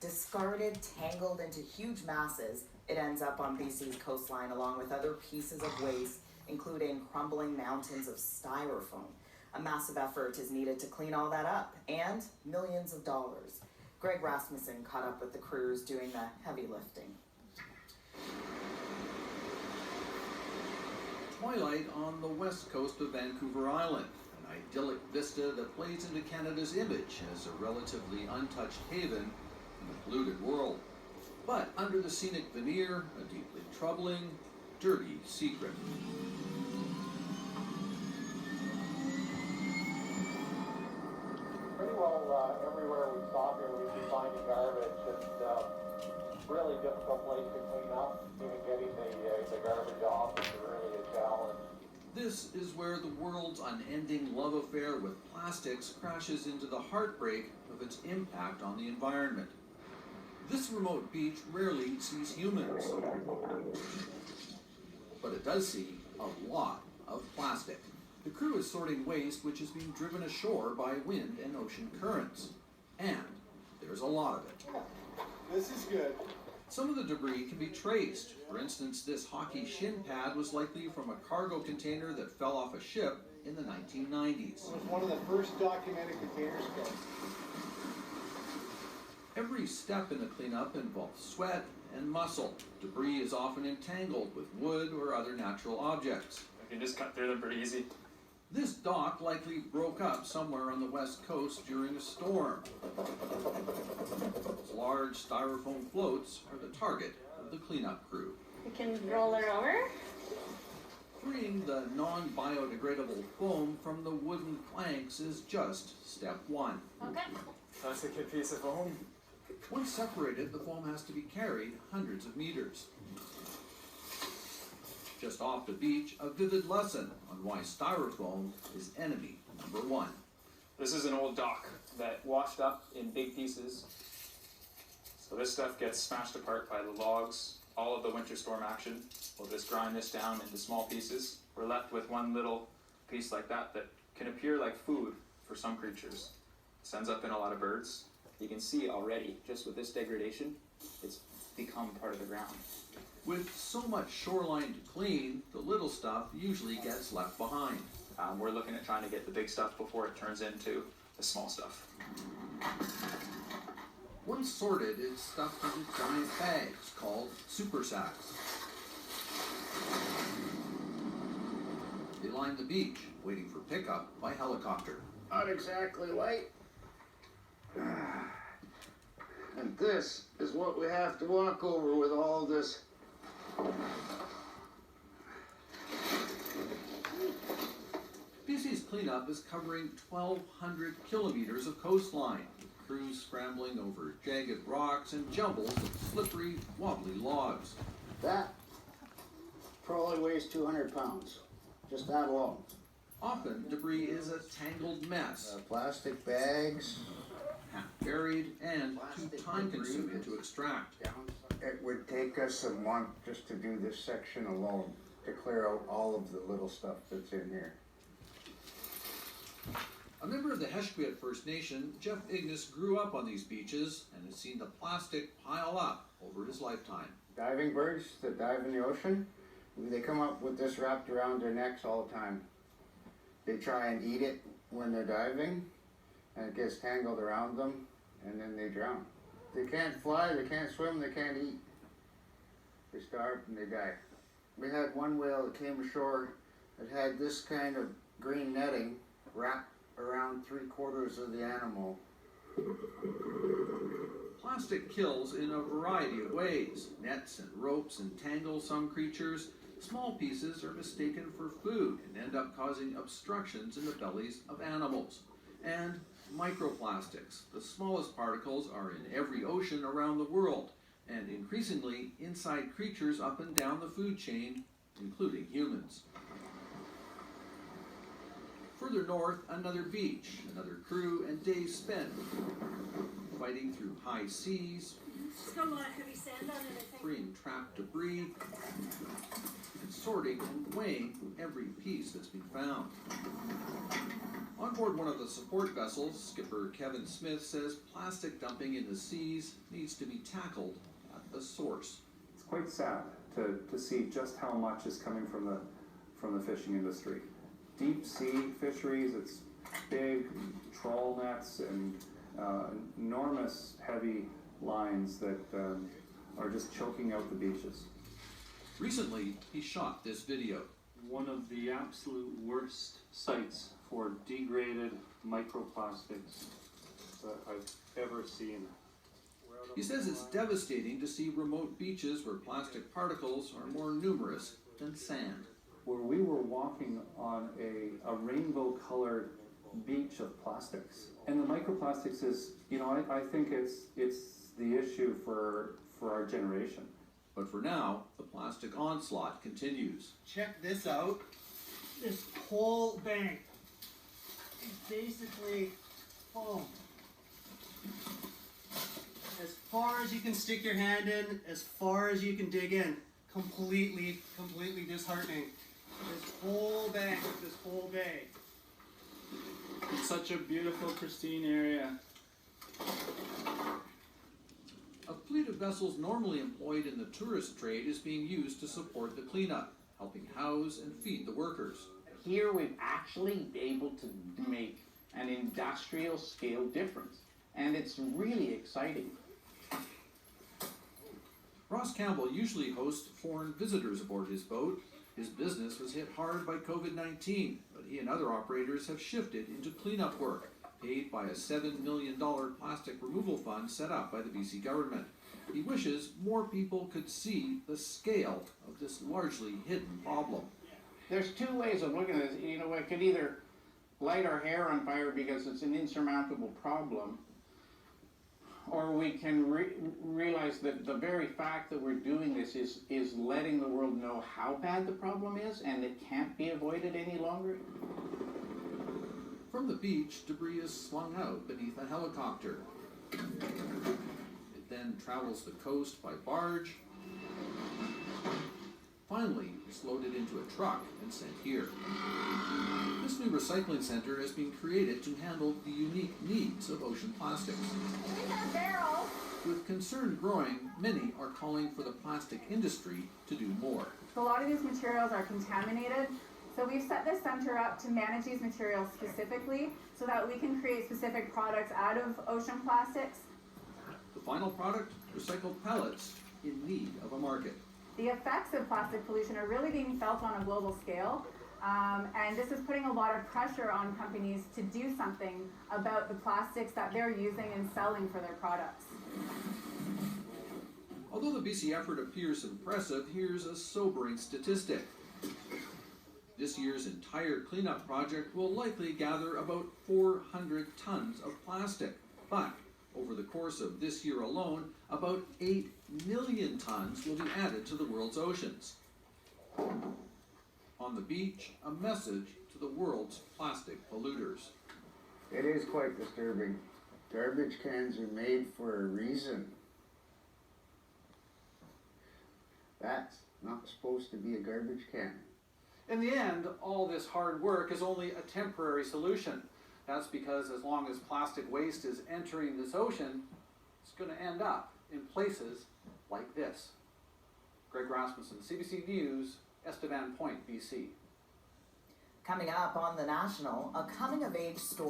Discarded, tangled into huge masses, it ends up on BC's coastline along with other pieces of waste, including crumbling mountains of styrofoam. A massive effort is needed to clean all that up, and millions of dollars. Greg Rasmussen caught up with the crews doing the heavy lifting. Twilight on the west coast of Vancouver Island, an idyllic vista that plays into Canada's image as a relatively untouched haven in a polluted world. But under the scenic veneer, a deeply troubling, dirty secret. Pretty well everywhere we stop here we've been finding garbage, and really difficult place to clean up. Even getting the garbage off is really a challenge. This is where the world's unending love affair with plastics crashes into the heartbreak of its impact on the environment. This remote beach rarely sees humans, but it does see a lot of plastic. The crew is sorting waste which is being driven ashore by wind and ocean currents. And there's a lot of it. This is good. Some of the debris can be traced. For instance, this hockey shin pad was likely from a cargo container that fell off a ship in the 1990s. It was one of the first documented container spills. Every step in the cleanup involves sweat and muscle. Debris is often entangled with wood or other natural objects. You can just cut through them pretty easy. This dock likely broke up somewhere on the west coast during a storm. Those large styrofoam floats are the target of the cleanup crew. We can roll her over. Freeing the non-biodegradable foam from the wooden planks is just step one. Okay. That's a good piece of foam. Once separated, the foam has to be carried hundreds of meters. Just off the beach, a vivid lesson on why styrofoam is enemy number one. This is an old dock that washed up in big pieces. So this stuff gets smashed apart by the logs. All of the winter storm action will just grind this down into small pieces. We're left with one little piece like that that can appear like food for some creatures. This ends up in a lot of birds. You can see already, just with this degradation, it's become part of the ground. With so much shoreline to clean, the little stuff usually gets left behind. We're looking at trying to get the big stuff before it turns into the small stuff. Once sorted, it's stuffed into giant bags called super sacks. They line the beach, waiting for pickup by helicopter. Not exactly light. And this is what we have to walk over with all this. BC's cleanup is covering 1,200 kilometers of coastline, with crews scrambling over jagged rocks and jumbles of slippery, wobbly logs. That probably weighs 200 pounds, just that alone. Often, debris is a tangled mess, Plastic bags. half buried and too time-consuming to extract. It would take us a month just to do this section alone, to clear out all of the little stuff that's in here. A member of the Heshkwiat First Nation, Jeff Ignis grew up on these beaches and has seen the plastic pile up over his lifetime. Diving birds that dive in the ocean, they come up with this wrapped around their necks all the time. They try and eat it when they're diving, and it gets tangled around them, and then they drown. They can't fly, they can't swim, they can't eat. They starve and they die. We had one whale that came ashore that had this kind of green netting wrapped around 3/4 of the animal. Plastic kills in a variety of ways. Nets and ropes entangle some creatures. Small pieces are mistaken for food and end up causing obstructions in the bellies of animals. And microplastics. The smallest particles are in every ocean around the world, and increasingly inside creatures up and down the food chain, including humans. Further north, another beach, another crew, and days spent fighting through high seas, It's got a lot of heavy sand on it, I think. freeing trapped debris, and sorting and weighing every piece that's been found. On board one of the support vessels, skipper Kevin Smith says plastic dumping in the seas needs to be tackled at the source. It's quite sad to see just how much is coming from the fishing industry. Deep sea fisheries, it's big trawl nets and enormous heavy lines that are just choking out the beaches. Recently, he shot this video. One of the absolute worst sites for degraded microplastics that I've ever seen. He says it's devastating to see remote beaches where plastic particles are more numerous than sand. Where we were walking on a rainbow-colored beach of plastics. And the microplastics is, I think it's the issue for our generation. But for now, the plastic onslaught continues. Check this out. This whole bank is basically foam. As far as you can stick your hand in, as far as you can dig in. Completely disheartening. This whole bank, this whole bay. It's such a beautiful, pristine area. A fleet of vessels normally employed in the tourist trade is being used to support the cleanup, helping house and feed the workers. Here we've actually been able to make an industrial scale difference, and it's really exciting. Ross Campbell usually hosts foreign visitors aboard his boat. His business was hit hard by COVID-19, but he and other operators have shifted into cleanup work, paid by a $7 million plastic removal fund set up by the BC government. He wishes more people could see the scale of this largely hidden problem. There's two ways of looking at it. We could either light our hair on fire because it's an insurmountable problem, or we can realize that the very fact that we're doing this is letting the world know how bad the problem is and it can't be avoided any longer. From the beach, debris is slung out beneath a helicopter. It then travels the coast by barge. Finally, it's loaded into a truck and sent here. This new recycling center has been created to handle the unique needs of ocean plastics. With concern growing, many are calling for the plastic industry to do more. So a lot of these materials are contaminated. So we've set this center up to manage these materials specifically so that we can create specific products out of ocean plastics. The final product, recycled pellets in need of a market. The effects of plastic pollution are really being felt on a global scale, and this is putting a lot of pressure on companies to do something about the plastics that they're using and selling for their products. Although the BC effort appears impressive, here's a sobering statistic. This year's entire cleanup project will likely gather about 400 tons of plastic, but over the course of this year alone, about 8 million tons will be added to the world's oceans. On the beach, a message to the world's plastic polluters. It is quite disturbing. Garbage cans are made for a reason. That's not supposed to be a garbage can. In the end, all this hard work is only a temporary solution. That's because as long as plastic waste is entering this ocean, it's going to end up in places like this. Greg Rasmussen, CBC News, Estevan Point, BC. Coming up on The National, a coming-of-age story